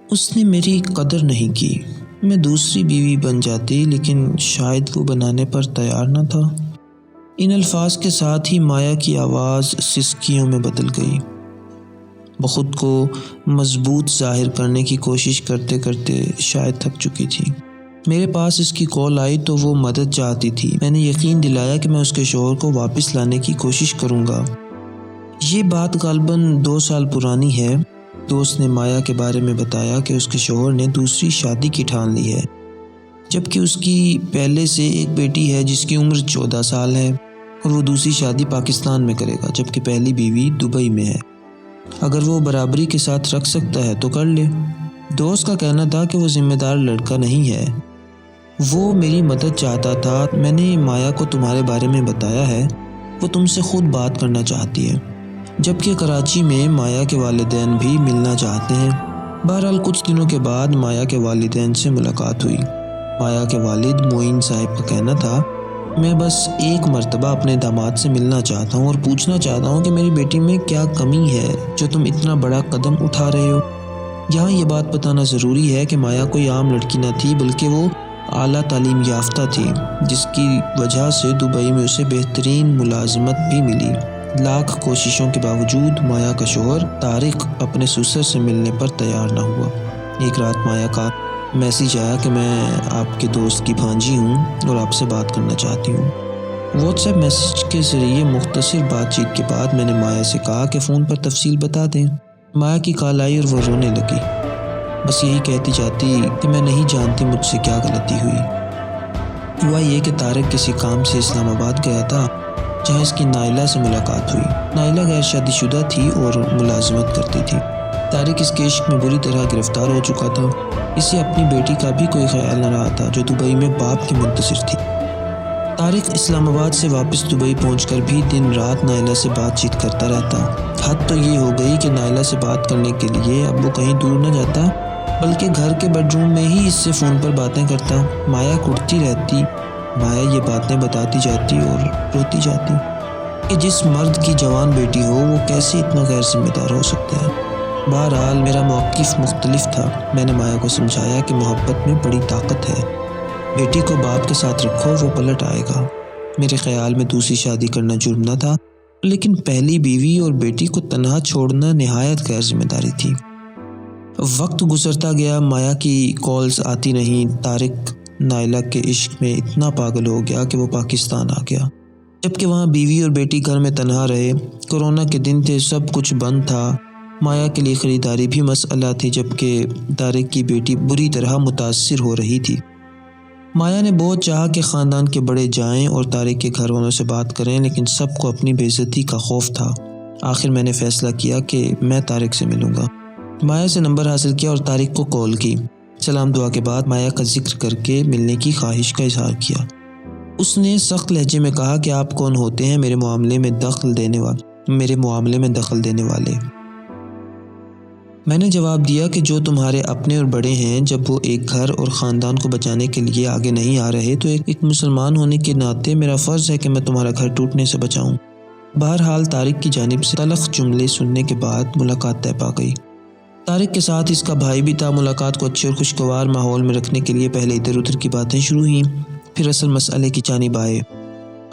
اس نے میری قدر نہیں کی۔ میں دوسری بیوی بن جاتی لیکن شاید وہ بنانے پر تیار نہ تھا۔ ان الفاظ کے ساتھ ہی مایا کی آواز سسکیوں میں بدل گئی۔ وہ خود کو مضبوط ظاہر کرنے کی کوشش کرتے کرتے شاید تھک چکی تھی۔ میرے پاس اس کی کال آئی تو وہ مدد چاہتی تھی۔ میں نے یقین دلایا کہ میں اس کے شوہر کو واپس لانے کی کوشش کروں گا۔ یہ بات غالباً 2 سال پرانی ہے۔ دوست نے مایا کے بارے میں بتایا کہ اس کے شوہر نے دوسری شادی کی ٹھان لی ہے، جبکہ اس کی پہلے سے ایک بیٹی ہے جس کی عمر 14 سال ہے، اور وہ دوسری شادی پاکستان میں کرے گا جبکہ پہلی بیوی دبئی میں ہے۔ اگر وہ برابری کے ساتھ رکھ سکتا ہے تو کر لے۔ دوست کا کہنا تھا کہ وہ ذمہ دار لڑکا نہیں ہے۔ وہ میری مدد چاہتا تھا۔ میں نے مایا کو تمہارے بارے میں بتایا ہے، وہ تم سے خود بات کرنا چاہتی ہے، جبکہ کراچی میں مایا کے والدین بھی ملنا چاہتے ہیں۔ بہرحال کچھ دنوں کے بعد مایا کے والدین سے ملاقات ہوئی۔ مایا کے والد معین صاحب کا کہنا تھا، میں بس ایک مرتبہ اپنے داماد سے ملنا چاہتا ہوں اور پوچھنا چاہتا ہوں کہ میری بیٹی میں کیا کمی ہے جو تم اتنا بڑا قدم اٹھا رہے ہو۔ یہاں یہ بات بتانا ضروری ہے کہ مایا کوئی عام لڑکی نہ تھی بلکہ وہ اعلیٰ تعلیم یافتہ تھی، جس کی وجہ سے دبئی میں اسے بہترین ملازمت بھی ملی۔ لاکھ کوششوں کے باوجود مایا کا شوہر طارق اپنے سسر سے ملنے پر تیار نہ ہوا۔ ایک رات مایا کا میسیج آیا کہ میں آپ کے دوست کی بھانجی ہوں اور آپ سے بات کرنا چاہتی ہوں۔ واٹس ایپ میسیج کے ذریعے مختصر بات چیت کے بعد میں نے مایا سے کہا کہ فون پر تفصیل بتا دیں۔ مایا کی کال آئی اور وہ رونے لگی، بس یہی کہتی جاتی کہ میں نہیں جانتی مجھ سے کیا غلطی ہوئی۔ ہوا یہ کہ طارق کسی کام سے اسلام آباد گیا تھا جہاں اس کی نائلہ سے ملاقات ہوئی۔ نائلہ غیر شادی شدہ تھی اور ملازمت کرتی تھی۔ طارق اس کے عشق میں بری طرح گرفتار ہو چکا تھا۔ اسے اپنی بیٹی کا بھی کوئی خیال نہ رہا تھا جو دبئی میں باپ کی منتظر تھی۔ طارق اسلام آباد سے واپس دبئی پہنچ کر بھی دن رات نائلہ سے بات چیت کرتا رہتا۔ حد تو یہ ہو گئی کہ نائلہ سے بات کرنے کے لیے اب وہ کہیں دور نہ جاتا بلکہ گھر کے بیڈ روم میں ہی اس سے فون پر باتیں کرتا۔ مایا کڑتی رہتی۔ مایا یہ باتیں بتاتی جاتی اور روتی جاتی کہ جس مرد کی جوان بیٹی ہو وہ کیسے اتنا غیر ذمہ دار ہو سکتا ہے۔ بہرحال میرا موقف مختلف تھا۔ میں نے مایا کو سمجھایا کہ محبت میں بڑی طاقت ہے، بیٹی کو باپ کے ساتھ رکھو، وہ پلٹ آئے گا۔ میرے خیال میں دوسری شادی کرنا جرم نہ تھا، لیکن پہلی بیوی اور بیٹی کو تنہا چھوڑنا نہایت غیر ذمہ داری تھی۔ وقت گزرتا گیا، مایا کی کالز آتی نہیں۔ طارق نائلہ کے عشق میں اتنا پاگل ہو گیا کہ وہ پاکستان آ گیا، جبکہ وہاں بیوی اور بیٹی گھر میں تنہا رہے۔ کورونا کے دن تھے، سب کچھ بند تھا۔ مایا کے لیے خریداری بھی مسئلہ تھی، جبکہ طارق کی بیٹی بری طرح متاثر ہو رہی تھی۔ مایا نے بہت چاہا کہ خاندان کے بڑے جائیں اور طارق کے گھر والوں سے بات کریں، لیکن سب کو اپنی بے عزتی کا خوف تھا۔ آخر میں نے فیصلہ کیا کہ میں طارق سے ملوں گا۔ مایا سے نمبر حاصل کیا اور طارق کو کال کی۔ سلام دعا کے بعد مایا کا ذکر کر کے ملنے کی خواہش کا اظہار کیا۔ اس نے سخت لہجے میں کہا کہ آپ کون ہوتے ہیں میرے معاملے میں دخل دینے والے؟ میں نے جواب دیا کہ جو تمہارے اپنے اور بڑے ہیں، جب وہ ایک گھر اور خاندان کو بچانے کے لیے آگے نہیں آ رہے تو ایک مسلمان ہونے کے ناطے میرا فرض ہے کہ میں تمہارا گھر ٹوٹنے سے بچاؤں۔ بہرحال طارق کی جانب سے تلخ جملے سننے کے بعد ملاقات طے پا گئی۔ طارق کے ساتھ اس کا بھائی بھی تھا۔ ملاقات کو اچھے اور خوشگوار ماحول میں رکھنے کے لیے پہلے ادھر ادھر کی باتیں شروع ہوئیں، پھر اصل مسئلے کی جانب آئے۔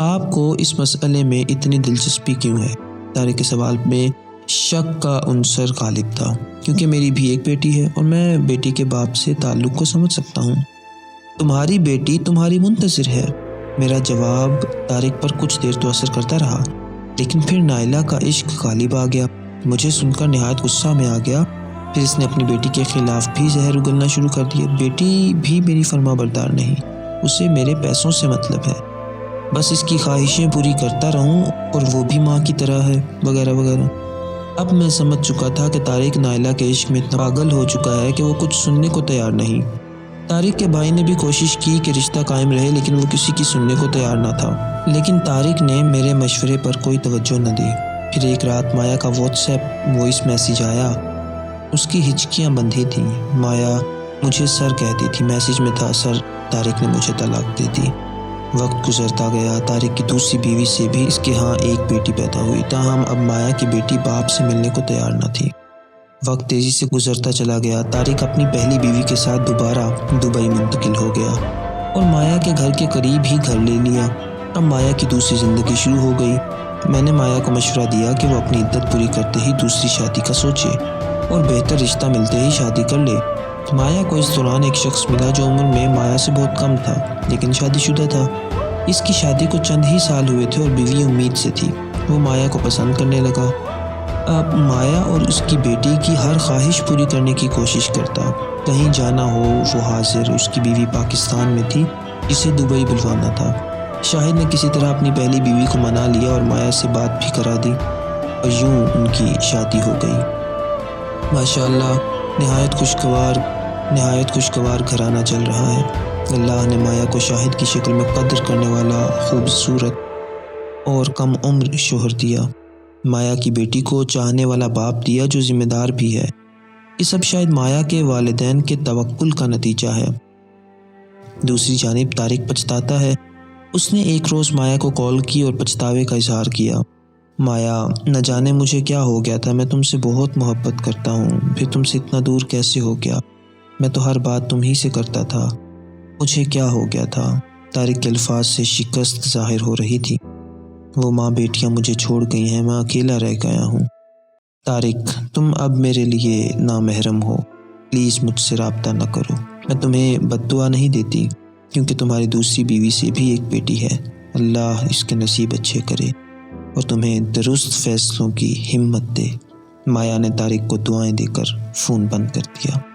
آپ کو اس مسئلے میں اتنی دلچسپی کیوں ہے؟ طارق کے سوال میں شک کا عنصر غالب تھا، کیونکہ میری بھی ایک بیٹی ہے اور میں بیٹی کے باپ سے تعلق کو سمجھ سکتا ہوں۔ تمہاری بیٹی تمہاری منتظر ہے۔ میرا جواب طارق پر کچھ دیر تو اثر کرتا رہا، لیکن پھر نائلہ کا عشق غالب آ گیا۔ مجھے سن کر نہایت غصہ میں آ گیا۔ پھر اس نے اپنی بیٹی کے خلاف بھی زہر اگلنا شروع کر دیا۔ بیٹی بھی میری فرما بردار نہیں، اسے میرے پیسوں سے مطلب ہے، بس اس کی خواہشیں پوری کرتا رہوں اور وہ بھی ماں کی طرح ہے، وغیرہ وغیرہ۔ اب میں سمجھ چکا تھا کہ طارق نائلہ کے عشق میں اتنا پاگل ہو چکا ہے کہ وہ کچھ سننے کو تیار نہیں۔ طارق کے بھائی نے بھی کوشش کی کہ رشتہ قائم رہے، لیکن وہ کسی کی سننے کو تیار نہ تھا۔ لیکن طارق نے میرے مشورے پر کوئی توجہ نہ دی۔ پھر ایک رات مایا کا واٹس ایپ وائس میسیج آیا۔ اس کی ہچکیاں بندھی تھیں۔ مایا مجھے سر کہتی تھی، میسیج میں تھا سر، طارق نے مجھے طلاق دے دی۔ وقت گزرتا گیا۔ طارق کی دوسری بیوی سے بھی اس کے ہاں ایک بیٹی پیدا ہوئی، تاہم اب مایا کی بیٹی باپ سے ملنے کو تیار نہ تھی۔ وقت تیزی سے گزرتا چلا گیا۔ طارق اپنی پہلی بیوی کے ساتھ دوبارہ دبئی منتقل ہو گیا اور مایا کے گھر کے قریب ہی گھر لے لیا۔ اب مایا کی دوسری زندگی شروع ہو گئی۔ میں نے مایا کو مشورہ دیا کہ وہ اپنی عدت پوری کرتے ہی دوسری شادی کا سوچے اور بہتر رشتہ ملتے ہی شادی کر لے۔ مایا کو اس دوران ایک شخص ملا جو عمر میں مایا سے بہت کم تھا لیکن شادی شدہ تھا۔ اس کی شادی کو چند ہی سال ہوئے تھے اور بیوی امید سے تھی۔ وہ مایا کو پسند کرنے لگا۔ اب مایا اور اس کی بیٹی کی ہر خواہش پوری کرنے کی کوشش کرتا۔ کہیں جانا ہو وہ حاضر۔ اس کی بیوی پاکستان میں تھی جسے دبئی بلوانا تھا۔ شاہد نے کسی طرح اپنی پہلی بیوی کو منا لیا اور مایا سے بات بھی کرا دی اور یوں ان کی شادی ہو گئی۔ ماشاءاللہ نہایت خوشگوار گھرانہ چل رہا ہے۔ اللہ نے مایا کو شاہد کی شکل میں قدر کرنے والا خوبصورت اور کم عمر شوہر دیا۔ مایا کی بیٹی کو چاہنے والا باپ دیا جو ذمہ دار بھی ہے۔ یہ سب شاید مایا کے والدین کے توکل کا نتیجہ ہے۔ دوسری جانب طارق پچھتاتا ہے۔ اس نے ایک روز مایا کو کال کی اور پچھتاوے کا اظہار کیا۔ مایا، نہ جانے مجھے کیا ہو گیا تھا، میں تم سے بہت محبت کرتا ہوں، پھر تم سے اتنا دور کیسے ہو گیا؟ میں تو ہر بات تم ہی سے کرتا تھا، مجھے کیا ہو گیا تھا؟ طارق کے الفاظ سے شکست ظاہر ہو رہی تھی۔ وہ ماں بیٹیاں مجھے چھوڑ گئی ہیں، میں اکیلا رہ گیا ہوں۔ طارق، تم اب میرے لیے نامحرم ہو، پلیز مجھ سے رابطہ نہ کرو۔ میں تمہیں بد دعا نہیں دیتی کیونکہ تمہاری دوسری بیوی سے بھی ایک بیٹی ہے۔ اللہ اس کے نصیب اچھے کرے اور تمہیں درست فیصلوں کی ہمت دے۔ مایا نے طارق کو دعائیں دے کر فون بند کر دیا۔